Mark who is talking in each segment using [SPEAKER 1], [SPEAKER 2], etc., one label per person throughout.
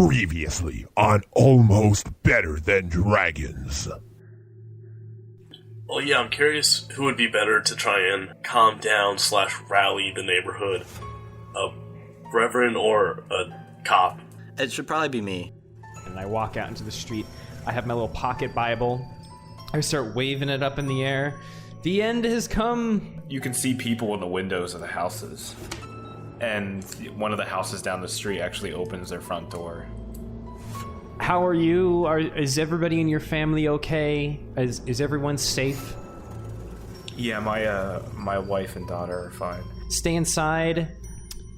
[SPEAKER 1] Previously on Almost Better Than Dragons.
[SPEAKER 2] Well, yeah, I'm curious who would be better to try and calm down / rally the neighborhood. A reverend or a cop?
[SPEAKER 3] It should probably be me.
[SPEAKER 4] And I walk out into the street. I have my little pocket Bible. I start waving it up in the air. The end has come.
[SPEAKER 5] You can see people in the windows of the houses. And one of the houses down the street actually opens their front door.
[SPEAKER 4] How are you? Is everybody in your family okay? Is everyone safe?
[SPEAKER 5] Yeah, my wife and daughter are fine.
[SPEAKER 4] Stay inside.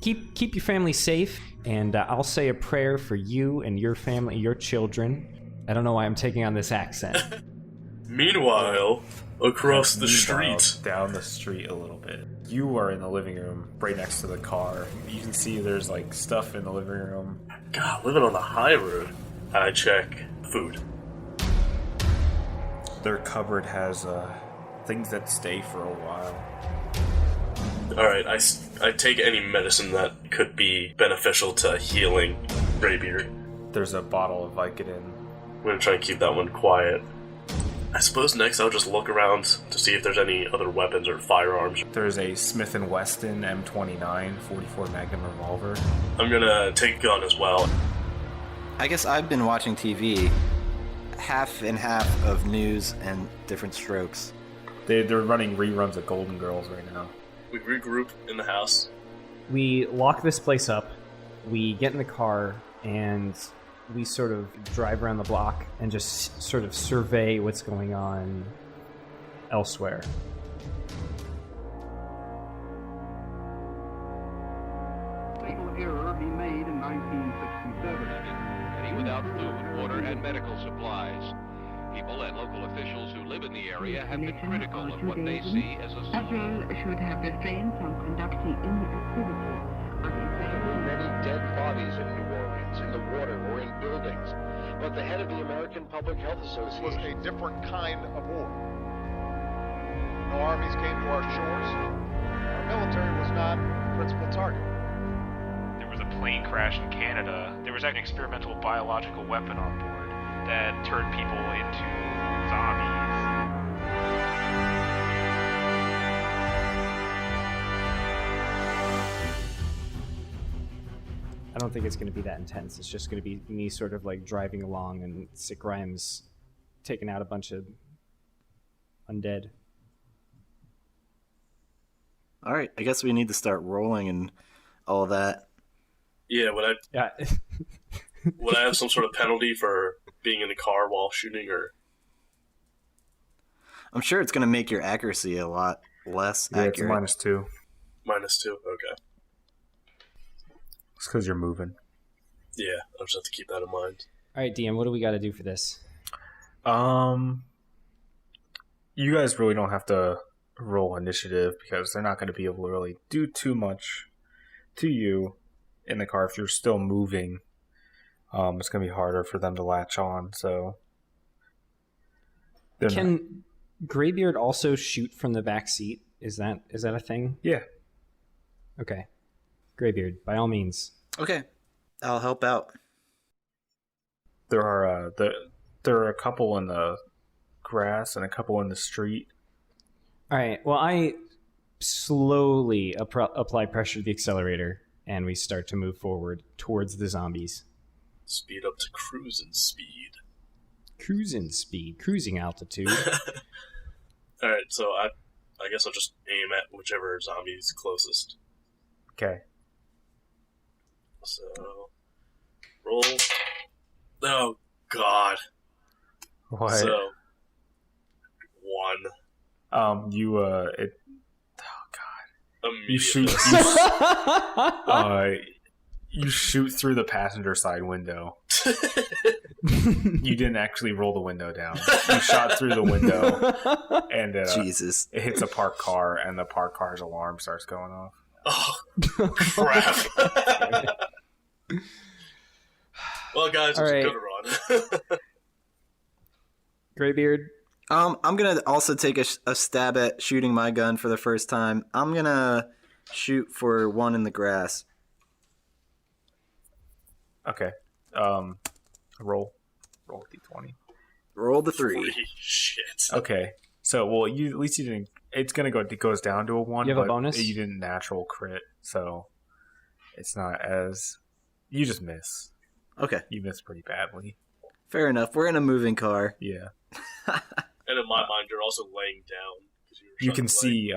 [SPEAKER 4] Keep your family safe. And I'll say a prayer for you and your family, your children. I don't know why I'm taking on this accent.
[SPEAKER 2] Meanwhile, across the street.
[SPEAKER 5] Down the street a little bit. You are in the living room, right next to the car. You can see there's, stuff in the living room.
[SPEAKER 2] God, living on the high road. I check food.
[SPEAKER 5] Their cupboard has, things that stay for a while.
[SPEAKER 2] Alright, I take any medicine that could be beneficial to healing Graybeard.
[SPEAKER 5] There's a bottle of Vicodin.
[SPEAKER 2] I'm gonna try and keep that one quiet. I suppose next I'll just look around to see if there's any other weapons or firearms.
[SPEAKER 5] There's a Smith & Wesson M29 44 Magnum revolver.
[SPEAKER 2] I'm gonna take a gun as well.
[SPEAKER 3] I guess I've been watching TV, half and half of news and different strokes.
[SPEAKER 5] They're running reruns of Golden Girls right now.
[SPEAKER 2] We regroup in the house.
[SPEAKER 4] We lock this place up. We get in the car and we sort of drive around the block and just sort of survey what's going on elsewhere.
[SPEAKER 6] Fatal error he made in 1967.
[SPEAKER 7] City without food, water, and medical supplies. People and local officials who live in the area have been critical of what they see as a
[SPEAKER 6] Israel should have refrained from conducting any activity.
[SPEAKER 7] many dead bodies in New Orleans, in the water or in buildings. But the head of the American Public Health Association
[SPEAKER 8] was a different kind of war. No armies came to our shores. Our military was not the principal target.
[SPEAKER 9] There was a plane crash in Canada. There was an experimental biological weapon on board that turned people into zombies.
[SPEAKER 4] I don't think it's going to be that intense. It's just going to be me sort of driving along and Sick Rhymes taking out a bunch of undead.
[SPEAKER 3] All right, I guess we need to start rolling and all that.
[SPEAKER 2] Yeah, would I
[SPEAKER 4] Yeah.
[SPEAKER 2] would I have some sort of penalty for being in the car while shooting, or?
[SPEAKER 3] I'm sure it's going to make your accuracy a lot less accurate.
[SPEAKER 5] It's -2.
[SPEAKER 2] -2, okay.
[SPEAKER 5] It's because you're moving.
[SPEAKER 2] Yeah, I'll just have to keep that in mind.
[SPEAKER 4] All right, DM, what do we got to do for this?
[SPEAKER 5] You guys really don't have to roll initiative because they're not going to be able to really do too much to you in the car if you're still moving. It's going to be harder for them to latch on, so...
[SPEAKER 4] Can Graybeard also shoot from the back seat? Is that a thing?
[SPEAKER 5] Yeah.
[SPEAKER 4] Okay. Graybeard, by all means.
[SPEAKER 3] Okay, I'll help out.
[SPEAKER 5] There are a couple in the grass and a couple in the street.
[SPEAKER 4] All right, well, I slowly apply pressure to the accelerator, and we start to move forward towards the zombies.
[SPEAKER 2] Speed up to cruising speed.
[SPEAKER 4] Cruising altitude.
[SPEAKER 2] Alright, so I guess I'll just aim at whichever zombie's closest.
[SPEAKER 5] Okay.
[SPEAKER 2] So, roll. Oh, God.
[SPEAKER 5] What?
[SPEAKER 2] So, 1.
[SPEAKER 5] Oh, God. You shoot.
[SPEAKER 2] Immediately.
[SPEAKER 5] You shoot through the passenger side window. You didn't actually roll the window down. You shot through the window, and
[SPEAKER 3] Jesus,
[SPEAKER 5] it hits a parked car, and the parked car's alarm starts going off.
[SPEAKER 2] Oh, crap. Well, guys,
[SPEAKER 4] All
[SPEAKER 2] it's
[SPEAKER 4] right.
[SPEAKER 2] a good run.
[SPEAKER 4] Graybeard?
[SPEAKER 3] I'm going to also take a stab at shooting my gun for the first time. I'm going to shoot for one in the grass.
[SPEAKER 5] Okay. Roll d20.
[SPEAKER 3] Roll the 3.
[SPEAKER 2] Holy shit.
[SPEAKER 5] Okay. So, well, at least you didn't. It's gonna go. It goes down to a 1.
[SPEAKER 4] You have a
[SPEAKER 5] but
[SPEAKER 4] bonus?
[SPEAKER 5] You didn't natural crit, so it's not as. You just miss.
[SPEAKER 3] Okay.
[SPEAKER 5] You miss pretty badly.
[SPEAKER 3] Fair enough. We're in a moving car.
[SPEAKER 5] Yeah.
[SPEAKER 2] And in my mind, you're also laying down.
[SPEAKER 5] You can see.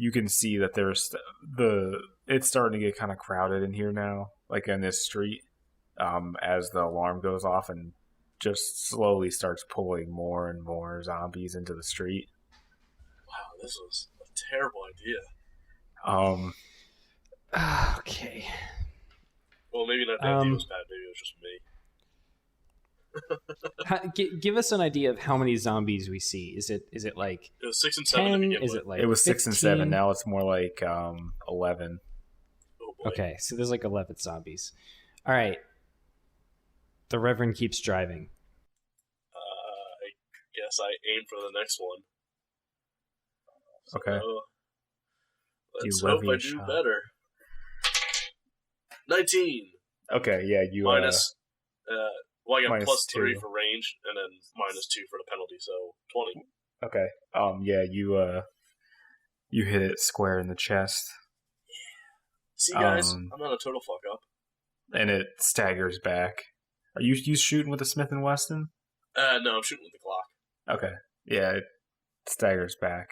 [SPEAKER 5] You can see that there's it's starting to get kind of crowded in here now, like in this street, as the alarm goes off and just slowly starts pulling more and more zombies into the street.
[SPEAKER 2] Wow, this was a terrible idea.
[SPEAKER 4] Okay.
[SPEAKER 2] Well, maybe not the idea was bad. Maybe it was just me.
[SPEAKER 4] Give us an idea of how many zombies we see. Is it like
[SPEAKER 2] It was 6 and 7 to
[SPEAKER 4] 10?
[SPEAKER 2] begin
[SPEAKER 4] Is
[SPEAKER 2] with.
[SPEAKER 4] it like
[SPEAKER 5] It was 6 and
[SPEAKER 4] 15?
[SPEAKER 5] 7. Now it's more like 11.
[SPEAKER 2] Oh boy.
[SPEAKER 4] Okay, so there's like 11 zombies. All right. The Reverend keeps driving.
[SPEAKER 2] I guess I aim for the next one.
[SPEAKER 5] Okay.
[SPEAKER 2] So, let's
[SPEAKER 5] You
[SPEAKER 2] hope
[SPEAKER 5] levy
[SPEAKER 2] I
[SPEAKER 5] a
[SPEAKER 2] do
[SPEAKER 5] shot.
[SPEAKER 2] better. 19
[SPEAKER 5] Okay, yeah, you
[SPEAKER 2] minus. Well, I got
[SPEAKER 5] minus
[SPEAKER 2] plus 3
[SPEAKER 5] 2.
[SPEAKER 2] for range, and then minus 2 for the penalty, so 20.
[SPEAKER 5] Okay. Yeah, you hit it square in the chest,
[SPEAKER 2] See, guys, I'm not a total fuck up.
[SPEAKER 5] and it staggers back. Are you shooting with a Smith & Wesson?
[SPEAKER 2] No, I'm shooting with the Glock.
[SPEAKER 5] Okay. Yeah, it staggers back.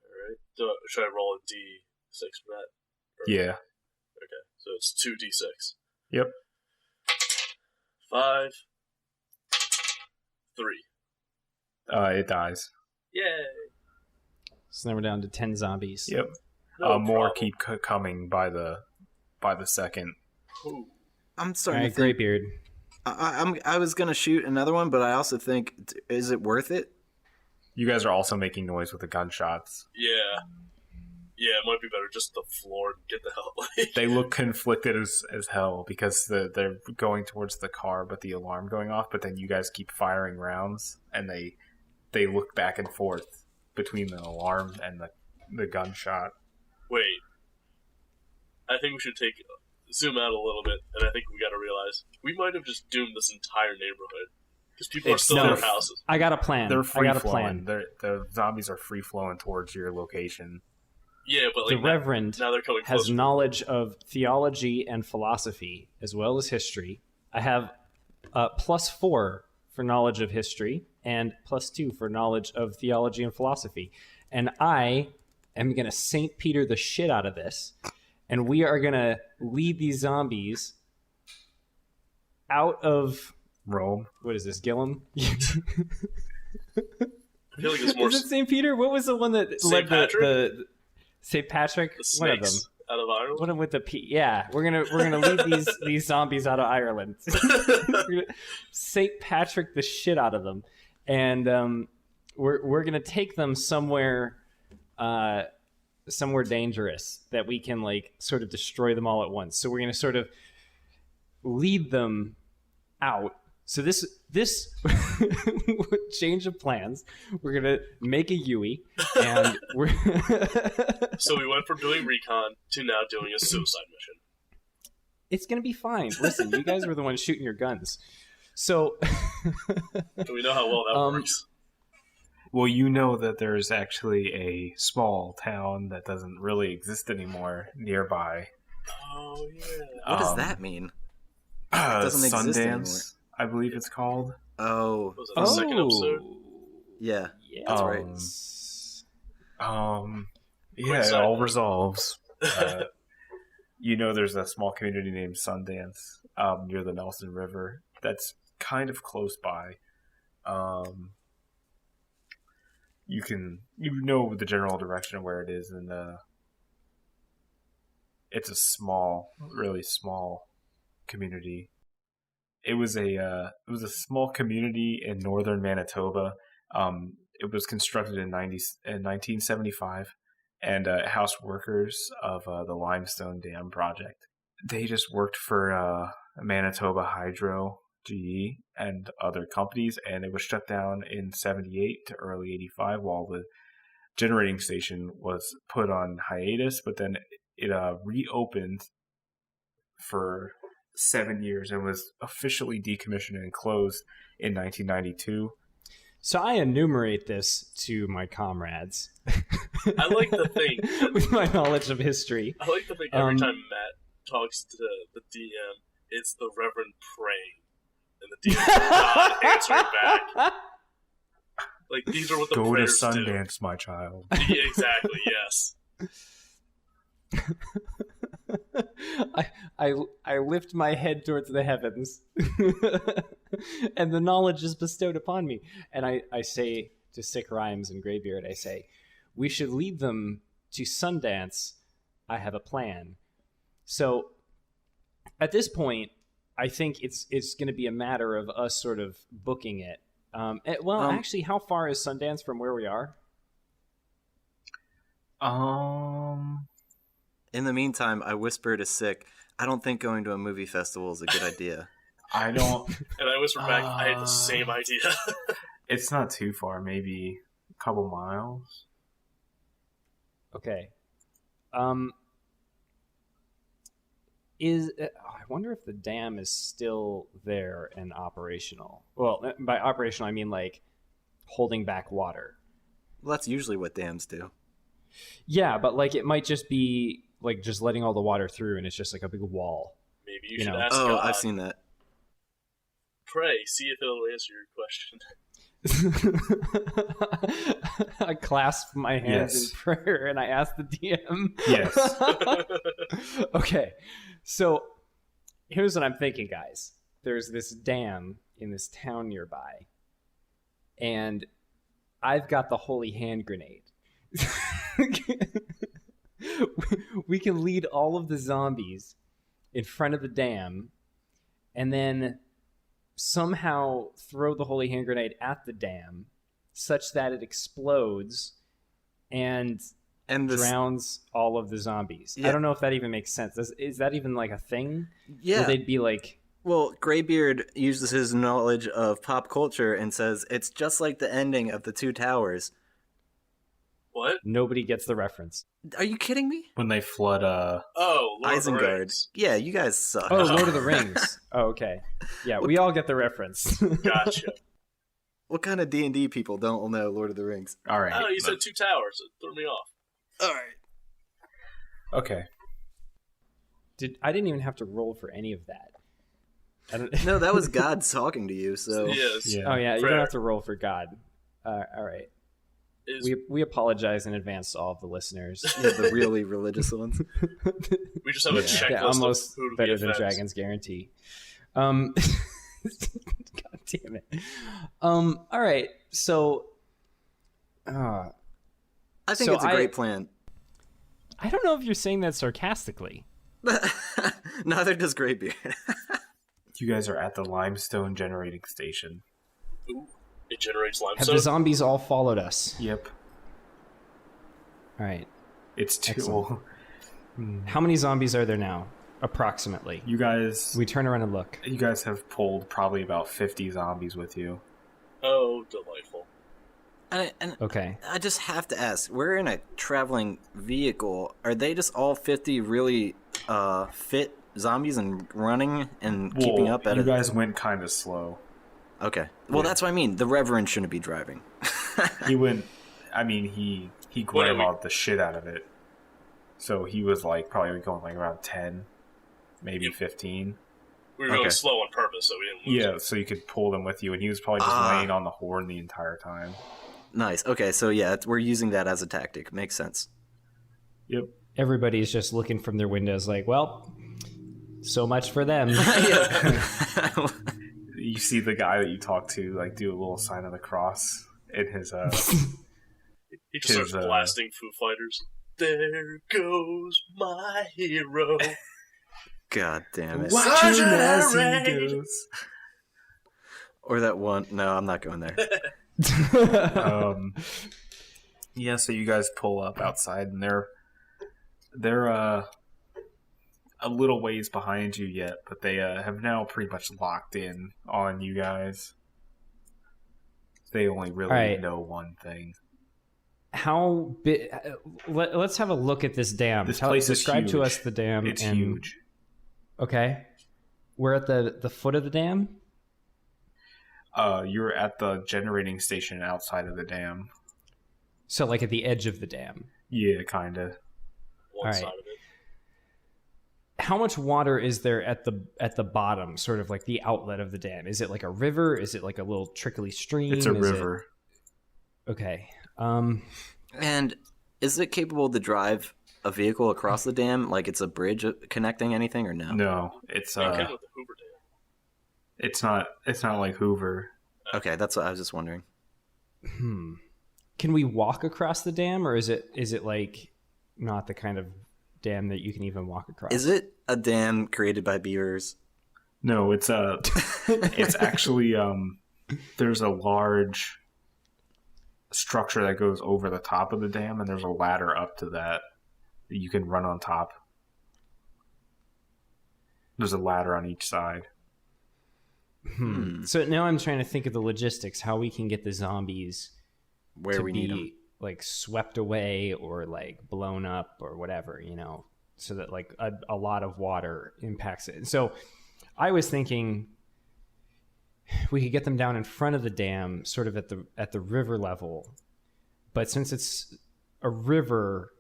[SPEAKER 2] Alright. So, should I roll a d6 for that? Or-
[SPEAKER 5] Yeah.
[SPEAKER 2] Okay, so it's 2d6.
[SPEAKER 5] Yep.
[SPEAKER 2] 5. 3.
[SPEAKER 5] It dies.
[SPEAKER 2] Yay!
[SPEAKER 4] So now we're down to 10 zombies.
[SPEAKER 5] Yep.
[SPEAKER 2] No
[SPEAKER 5] More
[SPEAKER 2] problem.
[SPEAKER 5] keep coming by the second.
[SPEAKER 2] Ooh.
[SPEAKER 3] I'm
[SPEAKER 4] All
[SPEAKER 3] starting
[SPEAKER 4] right,
[SPEAKER 3] to think.
[SPEAKER 4] Graybeard.
[SPEAKER 3] I was gonna shoot another one, but I also think, is it worth it?
[SPEAKER 5] You guys are also making noise with the gunshots.
[SPEAKER 2] Yeah. Yeah, it might be better just the floor and get the hell away.
[SPEAKER 5] They look conflicted as hell because they're going towards the car, but the alarm going off. But then you guys keep firing rounds, and they look back and forth between the alarm and the gunshot.
[SPEAKER 2] Wait. I think we should zoom out a little bit, and I think we gotta realize we might have just doomed this entire neighborhood. Because people are
[SPEAKER 5] It's
[SPEAKER 2] still in
[SPEAKER 4] no-
[SPEAKER 2] their houses.
[SPEAKER 4] I got a plan.
[SPEAKER 5] They're
[SPEAKER 4] I
[SPEAKER 5] free
[SPEAKER 4] got a
[SPEAKER 5] flowing.
[SPEAKER 4] plan.
[SPEAKER 5] The zombies are free flowing towards your location.
[SPEAKER 2] Yeah, but
[SPEAKER 4] The
[SPEAKER 2] like
[SPEAKER 4] Reverend
[SPEAKER 2] now they're coming
[SPEAKER 4] has
[SPEAKER 2] closer.
[SPEAKER 4] knowledge of theology and philosophy, as well as history. I have +4 for knowledge of history and +2 for knowledge of theology and philosophy. And I am going to St. Peter the shit out of this. And we are going to lead these zombies out of...
[SPEAKER 5] Rome.
[SPEAKER 4] What is this, Gillam?
[SPEAKER 2] I feel like it's more
[SPEAKER 4] Is it St. Peter? What was the one that
[SPEAKER 2] St.
[SPEAKER 4] led
[SPEAKER 2] Patrick?
[SPEAKER 4] the St. Patrick?
[SPEAKER 2] the
[SPEAKER 4] One of them.
[SPEAKER 2] snakes out of Ireland.
[SPEAKER 4] One with the P. Yeah, we're gonna lead these zombies out of Ireland. St. Patrick the shit out of them, and we're gonna take them somewhere dangerous that we can like sort of destroy them all at once. So we're gonna sort of lead them out. So this change of plans. We're gonna make a Yui, and we're
[SPEAKER 2] So we went from doing recon to now doing a suicide mission.
[SPEAKER 4] it's gonna be fine. Listen, you guys were the ones shooting your guns, so
[SPEAKER 2] Do we know how well that works?
[SPEAKER 5] Well, you know that there's actually a small town that doesn't really exist anymore nearby.
[SPEAKER 2] Oh yeah.
[SPEAKER 3] What does that mean? It doesn't exist anymore.
[SPEAKER 5] Sundance, I believe it's called.
[SPEAKER 3] Oh,
[SPEAKER 2] Was that the second episode?
[SPEAKER 3] yeah.
[SPEAKER 4] yeah,
[SPEAKER 3] That's right.
[SPEAKER 5] Yeah, it
[SPEAKER 2] side
[SPEAKER 5] all
[SPEAKER 2] note.
[SPEAKER 5] resolves. You know, there's a small community named Sundance near the Nelson River. That's kind of close by. You know the general direction of where it is, and it's a small, really small community. It was a small community in northern Manitoba. It was constructed in 1975, and housed workers of the Limestone Dam project. They just worked for Manitoba Hydro, GE, and other companies, and it was shut down in 78 to early 85 while the generating station was put on hiatus, but then it reopened for 7 years and was officially decommissioned and closed in 1992.
[SPEAKER 4] So I enumerate this to my comrades.
[SPEAKER 2] I like to think
[SPEAKER 4] with my knowledge of history.
[SPEAKER 2] I like to think every time Matt talks to the DM, it's the Reverend praying, and the DM is not answering back. Like, these are what the
[SPEAKER 5] Go to
[SPEAKER 2] prayers
[SPEAKER 5] Sundance, my child.
[SPEAKER 2] Yeah, exactly. Yes.
[SPEAKER 4] I lift my head towards the heavens, and the knowledge is bestowed upon me. And I say to Sick Rhymes and Graybeard, I say, we should lead them to Sundance. I have a plan. So at this point, I think it's going to be a matter of us sort of booking it. Actually, how far is Sundance from where we are?
[SPEAKER 3] In the meantime, I whisper to Sick, I don't think going to a movie festival is a good idea.
[SPEAKER 5] I don't...
[SPEAKER 2] And I whispered back, I had the same idea.
[SPEAKER 5] It's not too far, maybe a couple miles.
[SPEAKER 4] Okay. I wonder if the dam is still there and operational. Well, by operational, I mean like holding back water.
[SPEAKER 3] Well, that's usually what dams do.
[SPEAKER 4] Yeah, but like it might just be like just letting all the water through and it's just like a big wall.
[SPEAKER 2] Maybe you should ask
[SPEAKER 3] Oh,
[SPEAKER 2] God.
[SPEAKER 3] I've seen that.
[SPEAKER 2] Pray, see if it'll answer your question.
[SPEAKER 4] I clasp my hands in prayer and I ask the DM.
[SPEAKER 5] Yes.
[SPEAKER 4] Okay, so here's what I'm thinking, guys. There's this dam in this town nearby, and I've got the holy hand grenade. We can lead all of the zombies in front of the dam, and then somehow throw the holy hand grenade at the dam such that it explodes and drowns all of the zombies. Yeah. I don't know if that even makes sense. Is that even like a thing?
[SPEAKER 3] Yeah.
[SPEAKER 4] Where they'd be like...
[SPEAKER 3] Well, Graybeard uses his knowledge of pop culture and says it's just like the ending of The Two Towers.
[SPEAKER 2] What?
[SPEAKER 4] Nobody gets the reference.
[SPEAKER 3] Are you kidding me?
[SPEAKER 5] When they flood
[SPEAKER 2] Lord
[SPEAKER 3] Isengard. Yeah, you guys suck.
[SPEAKER 4] Oh, Lord of the Rings. Oh, okay. Yeah, we all get the reference.
[SPEAKER 2] Gotcha.
[SPEAKER 3] What kind of D&D people don't know Lord of the Rings?
[SPEAKER 5] All right.
[SPEAKER 2] Oh, you said Two Towers. It threw me off.
[SPEAKER 3] All right.
[SPEAKER 5] Okay.
[SPEAKER 4] I didn't even have to roll for any of that.
[SPEAKER 3] No, that was God talking to you. So.
[SPEAKER 2] Yes.
[SPEAKER 4] Yeah. Oh yeah, you don't have to roll for God. All right. We apologize in advance to all of the listeners.
[SPEAKER 3] Yeah, the really religious ones.
[SPEAKER 2] We just have a checklist.
[SPEAKER 4] Yeah, almost
[SPEAKER 2] of who to
[SPEAKER 4] better
[SPEAKER 2] be
[SPEAKER 4] than
[SPEAKER 2] offense.
[SPEAKER 4] Dragon's Guarantee. God damn it. All right. So.
[SPEAKER 3] I think it's a great plan.
[SPEAKER 4] I don't know if you're saying that sarcastically.
[SPEAKER 3] Neither does Graybeard.
[SPEAKER 5] You guys are at the limestone generating station.
[SPEAKER 2] Ooh, it generates limestone.
[SPEAKER 4] Have the zombies all followed us?
[SPEAKER 5] Yep.
[SPEAKER 4] All right.
[SPEAKER 5] It's two.
[SPEAKER 4] Excellent. How many zombies are there now, approximately?
[SPEAKER 5] You guys...
[SPEAKER 4] We turn around and look.
[SPEAKER 5] You guys have pulled probably about 50 zombies with you.
[SPEAKER 2] Oh, delightful.
[SPEAKER 3] And
[SPEAKER 4] okay.
[SPEAKER 3] I just have to ask, we're in a traveling vehicle. Are they just all 50 really fit zombies and running and keeping up at it?
[SPEAKER 5] You guys went kind of slow.
[SPEAKER 3] Okay. Well, that's what I mean. The Reverend shouldn't be driving.
[SPEAKER 5] He went... I mean, he grandma'd the shit out of it. So he was like probably going like around 10, maybe 15.
[SPEAKER 2] We were going slow on purpose, so we didn't lose him.
[SPEAKER 5] So you could pull them with you, and he was probably just laying on the horn the entire time.
[SPEAKER 3] Nice. Okay, so yeah, we're using that as a tactic. Makes sense.
[SPEAKER 5] Yep.
[SPEAKER 4] Everybody's just looking from their windows like, well, so much for them.
[SPEAKER 5] You see the guy that you talked to like do a little sign of the cross in his
[SPEAKER 2] he just starts blasting Foo Fighters. There goes my hero.
[SPEAKER 3] God damn it.
[SPEAKER 5] Watch him as he goes.
[SPEAKER 3] Or that one. No, I'm not going there.
[SPEAKER 5] Yeah, so you guys pull up outside, and they're a little ways behind you yet, but they have now pretty much locked in on you guys. They only really know one thing.
[SPEAKER 4] How big? Let's have a look at this dam.
[SPEAKER 5] This place is
[SPEAKER 4] describe
[SPEAKER 5] huge.
[SPEAKER 4] to us the dam.
[SPEAKER 5] It's huge.
[SPEAKER 4] Okay. We're at the foot of the dam?
[SPEAKER 5] You're at the generating station outside of the dam.
[SPEAKER 4] So like at the edge of the dam.
[SPEAKER 5] Yeah, kinda.
[SPEAKER 2] One side of it.
[SPEAKER 4] How much water is there at the bottom, sort of like the outlet of the dam? Is it like a river? Is it like a little trickly stream?
[SPEAKER 5] It's a river.
[SPEAKER 4] Okay.
[SPEAKER 3] And is it capable to drive a vehicle across the dam? Like it's a bridge connecting anything, or no?
[SPEAKER 5] No, it's
[SPEAKER 2] With the Hoover Dam.
[SPEAKER 5] it's not like Hoover.
[SPEAKER 3] Okay, that's what I was just wondering.
[SPEAKER 4] Can we walk across the dam, or is it like not the kind of dam that you can even walk across?
[SPEAKER 3] Is it a dam created by beavers?
[SPEAKER 5] No, it's it's actually there's a large structure that goes over the top of the dam, and there's a ladder up to that you can run on top. There's a ladder on each side.
[SPEAKER 4] So now I'm trying to think of the logistics, how we can get the zombies
[SPEAKER 3] Where
[SPEAKER 4] to
[SPEAKER 3] we
[SPEAKER 4] be
[SPEAKER 3] need them.
[SPEAKER 4] like swept away or like blown up or whatever, so that like a lot of water impacts it. So I was thinking we could get them down in front of the dam, sort of at the river level. But since it's a river,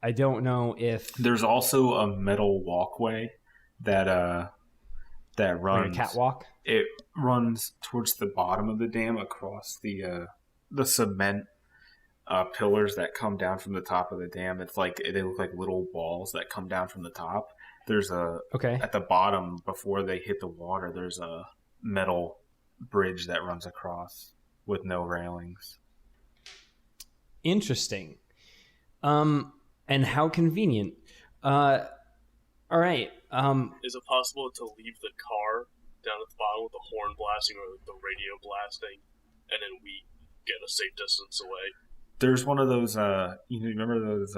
[SPEAKER 4] I don't know if
[SPEAKER 5] There's also a metal walkway that runs
[SPEAKER 4] like a catwalk.
[SPEAKER 5] It runs towards the bottom of the dam across the cement pillars that come down from the top of the dam. It's like they look like little walls that come down from the top. There's at the bottom before they hit the water. There's a metal bridge that runs across with no railings.
[SPEAKER 4] Interesting. And how convenient. All right.
[SPEAKER 2] Is it possible to leave the car down at the bottom with the horn blasting or the radio blasting, and then we get a safe distance away?
[SPEAKER 5] There's one of those. You remember those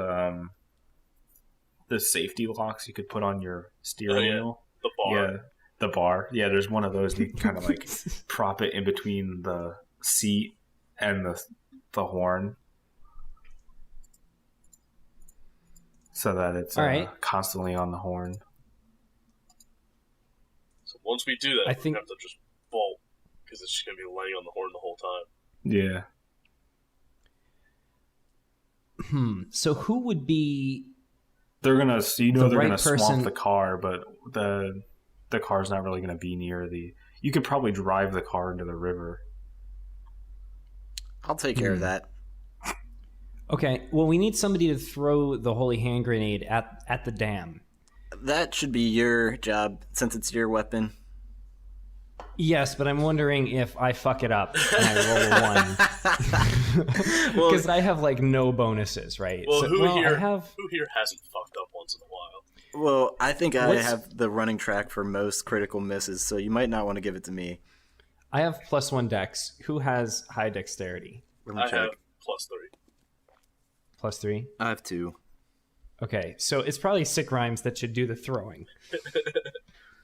[SPEAKER 5] the safety locks you could put on your steering wheel?
[SPEAKER 2] The bar.
[SPEAKER 5] Yeah, the bar. Yeah, there's one of those. You can kind of like prop it in between the seat and the horn, so that it's
[SPEAKER 4] All right.
[SPEAKER 5] constantly on the horn.
[SPEAKER 2] So once we do that,
[SPEAKER 4] I think-
[SPEAKER 2] we have to just bolt, because it's just going to be laying on the horn the whole time.
[SPEAKER 5] Yeah.
[SPEAKER 4] So who would be
[SPEAKER 5] They're gonna,
[SPEAKER 4] the
[SPEAKER 5] they're
[SPEAKER 4] right
[SPEAKER 5] gonna
[SPEAKER 4] person?
[SPEAKER 5] swamp the car, but the car's not really gonna be near the. You could probably drive the car into the river.
[SPEAKER 3] I'll take care of that.
[SPEAKER 4] Okay, well, we need somebody to throw the holy hand grenade at the dam.
[SPEAKER 3] That should be your job, since it's your weapon.
[SPEAKER 4] Yes, but I'm wondering if I fuck it up and I roll a 1.
[SPEAKER 3] Well,
[SPEAKER 4] Because I have, like, no bonuses, right?
[SPEAKER 2] Well, who here
[SPEAKER 4] I
[SPEAKER 2] hasn't fucked up once in a while?
[SPEAKER 3] well, I think I
[SPEAKER 4] What's-
[SPEAKER 3] have the running track for most critical misses, so you might not want to give it to me.
[SPEAKER 4] have +1 dex. Who has high dexterity?
[SPEAKER 3] Let me
[SPEAKER 2] I
[SPEAKER 3] check.
[SPEAKER 2] have +3.
[SPEAKER 4] +3?
[SPEAKER 3] I have 2.
[SPEAKER 4] Okay, so it's probably Sick Rhymes that should do the throwing.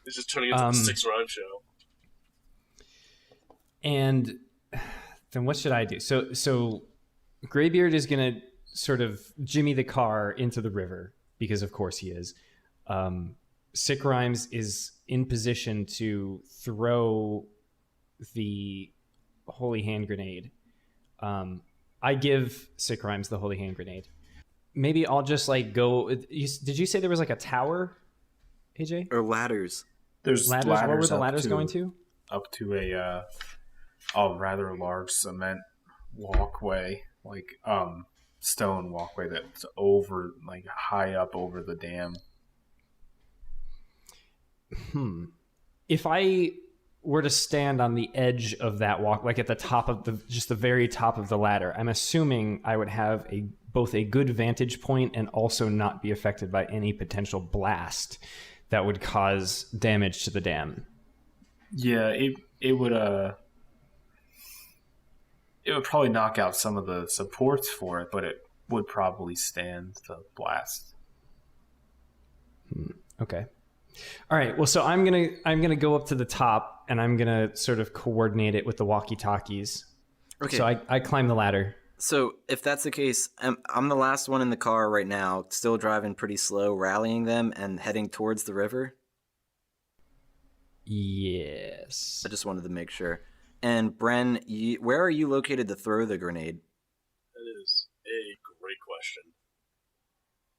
[SPEAKER 2] It's just turning into the 6 rhyme show.
[SPEAKER 4] And then what should I do? So Graybeard is going to sort of jimmy the car into the river, because of course he is. Sick Rhymes is in position to throw the holy hand grenade. I give Sick Rhymes the holy hand grenade. Maybe I'll just like go. Did you say there was like a tower, AJ?
[SPEAKER 3] Or ladders.
[SPEAKER 5] There's
[SPEAKER 4] Ladders? What were
[SPEAKER 5] ladders
[SPEAKER 4] the
[SPEAKER 5] up
[SPEAKER 4] ladders going to?
[SPEAKER 5] Up to a rather large cement walkway, like stone walkway that's over, like high up over the dam.
[SPEAKER 4] If I were to stand on the edge of that walk, like at the top of the very top of the ladder, I'm assuming I would have both a good vantage point and also not be affected by any potential blast that would cause damage to the dam.
[SPEAKER 5] Yeah, it would probably knock out some of the supports for it, but it would probably stand the blast.
[SPEAKER 4] Okay. All right. Well, so I'm gonna go up to the top and I'm gonna sort of coordinate it with the walkie-talkies.
[SPEAKER 3] Okay.
[SPEAKER 4] So I climb the ladder.
[SPEAKER 3] So if that's the case, I'm the last one in the car right now, still driving pretty slow, rallying them and heading towards the river.
[SPEAKER 4] Yes.
[SPEAKER 3] I just wanted to make sure. And Bren, where are you located to throw the grenade?
[SPEAKER 2] That is a great question.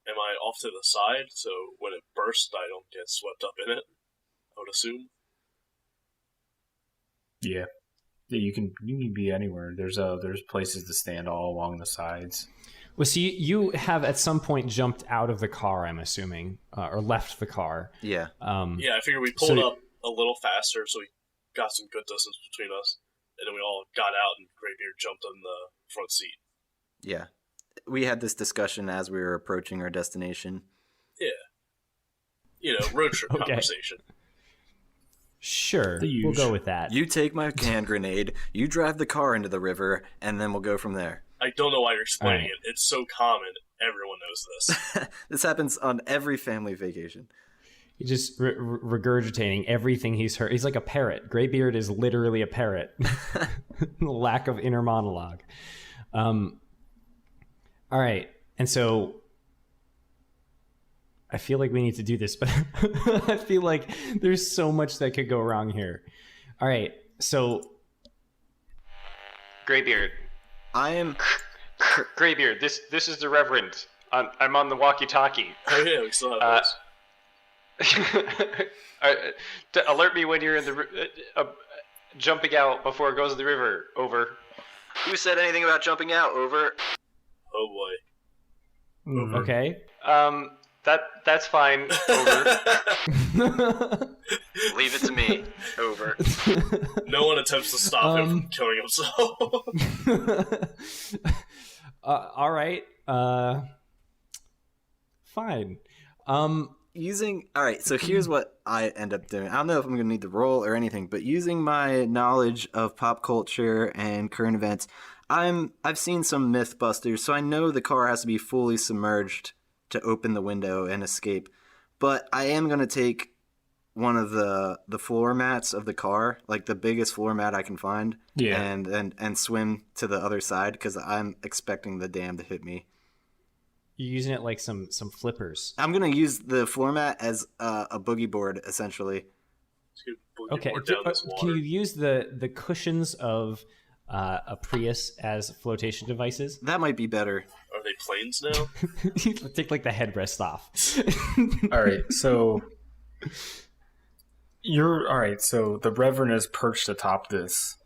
[SPEAKER 2] Am I off to the side so when it bursts I don't get swept up in it? I would assume.
[SPEAKER 5] Yeah. You can be anywhere. There's places to stand all along the sides.
[SPEAKER 4] Well, see, you have at some point jumped out of the car, I'm assuming, or left the car.
[SPEAKER 3] Yeah.
[SPEAKER 2] Yeah, I figured we pulled up a little faster so we got some good distance between us, and then we all got out and Graybeard jumped on the front seat.
[SPEAKER 3] Yeah. We had this discussion as we were approaching our destination.
[SPEAKER 2] Yeah. Road trip conversation.
[SPEAKER 4] Sure, we'll go with that.
[SPEAKER 3] You take my hand grenade, you drive the car into the river, and then we'll go from there.
[SPEAKER 2] I don't know why you're explaining it. It's so common. Everyone knows this.
[SPEAKER 3] This happens on every family vacation.
[SPEAKER 4] He's just regurgitating everything he's heard. He's like a parrot. Graybeard is literally a parrot. Lack of inner monologue. All right, and so I feel like we need to do this, but I feel like there's so much that could go wrong here. All right, so
[SPEAKER 9] Graybeard.
[SPEAKER 3] I am
[SPEAKER 9] Graybeard. This is the Reverend. I'm on the walkie-talkie.
[SPEAKER 2] Oh yeah, we still have
[SPEAKER 9] those. Alert me when you're in the jumping out before it goes in the river. Over.
[SPEAKER 3] Who said anything about jumping out? Over.
[SPEAKER 2] Oh boy.
[SPEAKER 4] Okay.
[SPEAKER 9] That's fine. Over.
[SPEAKER 3] Leave it to me. Over.
[SPEAKER 2] No one attempts to stop him from killing himself.
[SPEAKER 4] All right. Fine.
[SPEAKER 3] All right, so here's what I end up doing. I don't know if I'm going to need to roll or anything, but using my knowledge of pop culture and current events, I've seen some Mythbusters, so I know the car has to be fully submerged to open the window and escape. But I am going to take one of the floor mats of the car, like the biggest floor mat I can find, and swim to the other side because I'm expecting the dam to hit me.
[SPEAKER 4] You're using it like some flippers.
[SPEAKER 3] I'm going to use the floor mat as a boogie board, essentially.
[SPEAKER 4] Okay, can you use the cushions of a Prius as flotation devices?
[SPEAKER 3] That might be better.
[SPEAKER 2] Are they planes now?
[SPEAKER 4] Take like the headrest off.
[SPEAKER 5] All right, so so the Reverend is perched atop this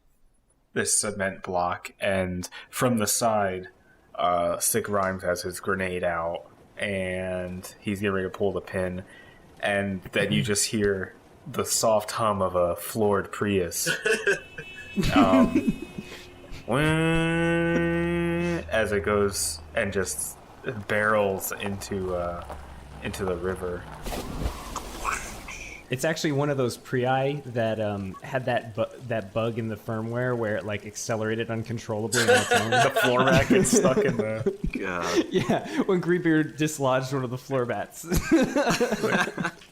[SPEAKER 5] cement block, and from the side, Sick Rhymes has his grenade out, and he's getting ready to pull the pin, and then you just hear the soft hum of a floored Prius. As it goes and just barrels into the river.
[SPEAKER 4] It's actually one of those Prii that had that bug in the firmware where it like accelerated uncontrollably on its own.
[SPEAKER 5] The floor mat gets stuck in the...
[SPEAKER 3] God.
[SPEAKER 4] Yeah, when Graybeard dislodged one of the floor mats.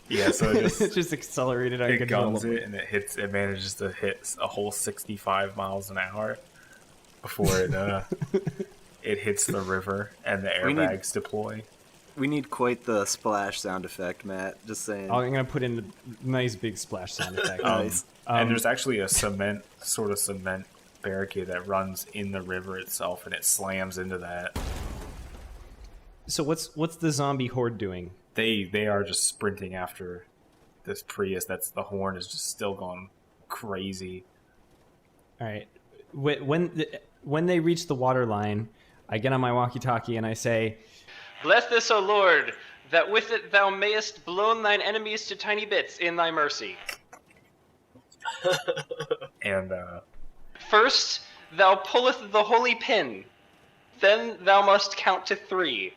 [SPEAKER 5] Yeah, so
[SPEAKER 4] it just accelerated uncontrollably.
[SPEAKER 5] It guns it, and it manages to hit a whole 65 miles an hour before it hits the river and the airbags deploy.
[SPEAKER 3] We need quite the splash sound effect, Matt. Just saying.
[SPEAKER 4] I'm going to put in a nice big splash sound effect.
[SPEAKER 3] Nice.
[SPEAKER 5] And there's actually a cement barricade that runs in the river itself, and it slams into that.
[SPEAKER 4] So what's the zombie horde doing?
[SPEAKER 5] They are just sprinting after this Prius. The horn is just still going crazy.
[SPEAKER 4] All right. When they reach the water line, I get on my walkie-talkie and I say,
[SPEAKER 9] Bless this, O Lord, that with it thou mayest blown thine enemies to tiny bits in thy mercy.
[SPEAKER 5] And
[SPEAKER 9] first, thou pulleth the holy pin. Then thou must count to 3.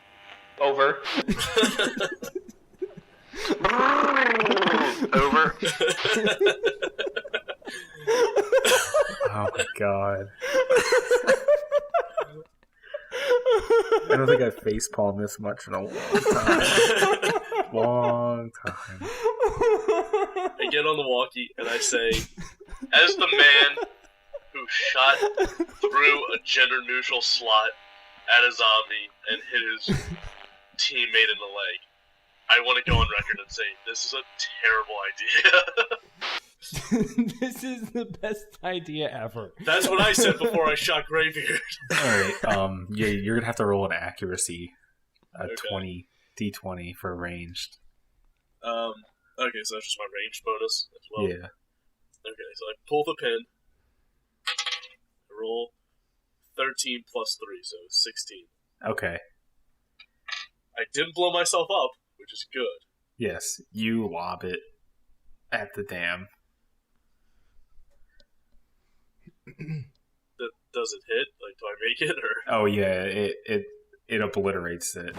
[SPEAKER 9] Over.
[SPEAKER 3] Over.
[SPEAKER 5] Oh my god. I don't think I've facepalmed this much in a long time. Long time.
[SPEAKER 2] I get on the walkie and I say, as the man who shot through a gender-neutral slot at a zombie and hit his teammate in the leg, I want to go on record and say, this is a terrible idea.
[SPEAKER 4] This is the best idea ever.
[SPEAKER 2] That's what I said before I shot Graybeard.
[SPEAKER 5] Alright, yeah, you're gonna have to roll an accuracy.
[SPEAKER 2] Okay.
[SPEAKER 5] 20 D20 for ranged.
[SPEAKER 2] Okay, so that's just my range bonus as well.
[SPEAKER 5] Yeah.
[SPEAKER 2] Okay, so I pull the pin. I roll 13 plus 3, so 16.
[SPEAKER 5] Okay.
[SPEAKER 2] I didn't blow myself up, which is good.
[SPEAKER 5] Yes, you lob it at the dam.
[SPEAKER 2] Does it hit? Like, do I make it, or?
[SPEAKER 5] Oh yeah, it obliterates it.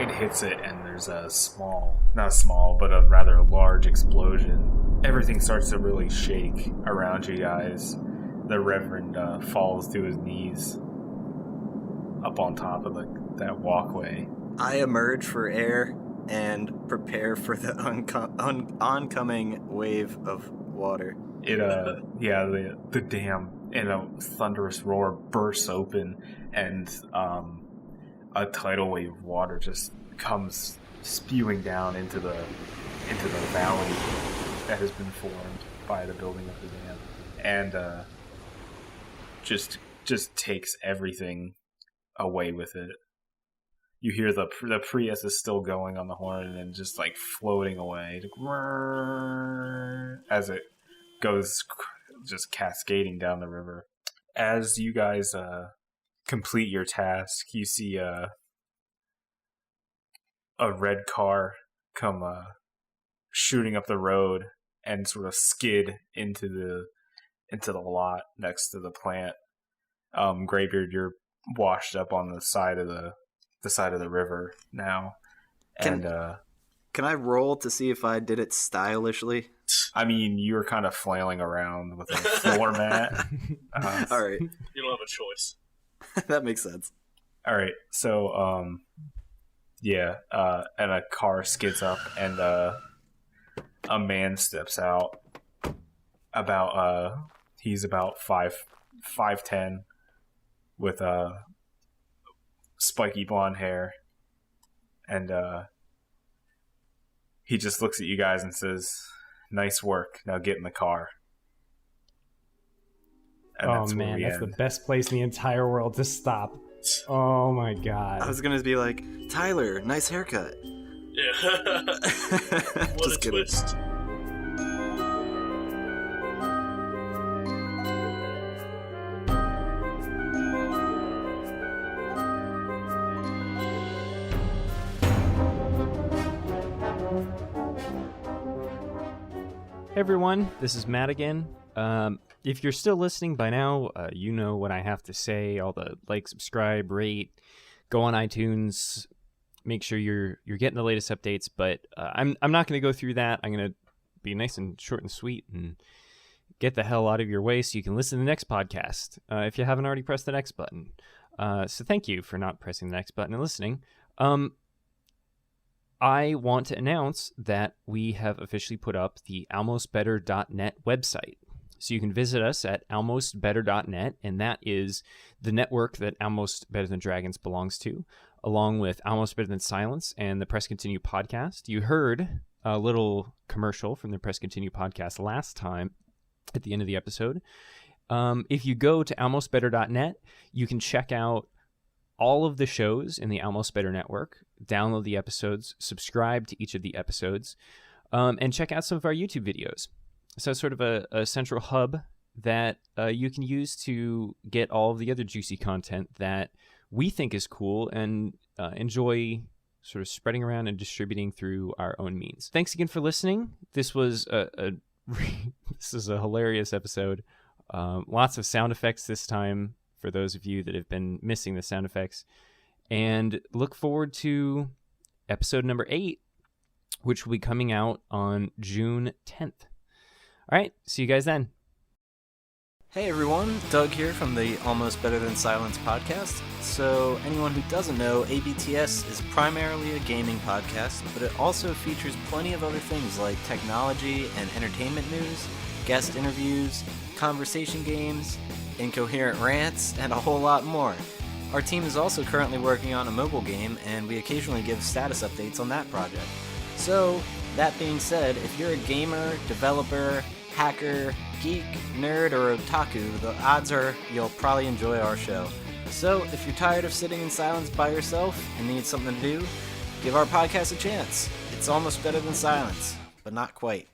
[SPEAKER 5] It hits it, and there's a not small, but a rather large explosion. Everything starts to really shake around you guys. The Reverend falls to his knees up on top of that walkway.
[SPEAKER 3] I emerge for air and prepare for the oncoming wave of water.
[SPEAKER 5] The dam in a thunderous roar bursts open, and a tidal wave of water just comes spewing down into the valley that has been formed by the building of the dam, and just takes everything away with it. You hear the Prius is still going on the horn and just like floating away as it goes just cascading down the river. As you guys complete your task, you see a red car come shooting up the road and sort of skid into the lot next to the plant. Graybeard, you're washed up on the side of the river now.
[SPEAKER 3] Can I roll to see if I did it stylishly?
[SPEAKER 5] I mean, you were kind of flailing around with a floor mat.
[SPEAKER 3] All right.
[SPEAKER 2] You don't have a choice.
[SPEAKER 3] That makes sense.
[SPEAKER 5] All right. So, and a car skids up, and a man steps out. He's about 5'10", with spiky blonde hair, and he just looks at you guys and says, "Nice work. Now get in the car." And
[SPEAKER 4] oh man, that's the best place in the entire world to stop. Oh my god.
[SPEAKER 3] I was gonna be like, Tyler, nice haircut.
[SPEAKER 2] Yeah. What
[SPEAKER 3] Just
[SPEAKER 2] a
[SPEAKER 3] kidding.
[SPEAKER 2] twist.
[SPEAKER 4] Hey everyone, this is Matt again. If you're still listening by now, you know what I have to say. All the like, subscribe, rate, go on iTunes, make sure you're getting the latest updates. But I'm not going to go through that. I'm going to be nice and short and sweet and get the hell out of your way so you can listen to the next podcast if you haven't already pressed the next button. So thank you for not pressing the next button and listening. I want to announce that we have officially put up the almostbetter.net website. So you can visit us at almostbetter.net, and that is the network that Almost Better Than Dragons belongs to, along with Almost Better Than Silence and the Press Continue podcast. You heard a little commercial from the Press Continue podcast last time at the end of the episode. If you go to almostbetter.net, you can check out all of the shows in the Almost Better network, download the episodes, subscribe to each of the episodes, and check out some of our YouTube videos. So it's sort of a central hub that you can use to get all of the other juicy content that we think is cool and enjoy sort of spreading around and distributing through our own means. Thanks again for listening. This was this is a hilarious episode. Lots of sound effects this time, for those of you that have been missing the sound effects. And look forward to episode number 8, which will be coming out on June 10th. All right, see you guys then.
[SPEAKER 3] Hey everyone, Doug here from the Almost Better Than Silence podcast. So anyone who doesn't know, ABTS is primarily a gaming podcast, but it also features plenty of other things like technology and entertainment news, guest interviews, conversation games, incoherent rants, and a whole lot more. Our team is also currently working on a mobile game, and we occasionally give status updates on that project. So That being said, if you're a gamer, developer, hacker, geek, nerd, or otaku, the odds are you'll probably enjoy our show. So, if you're tired of sitting in silence by yourself and need something to do, give our podcast a chance. It's almost better than silence, but not quite.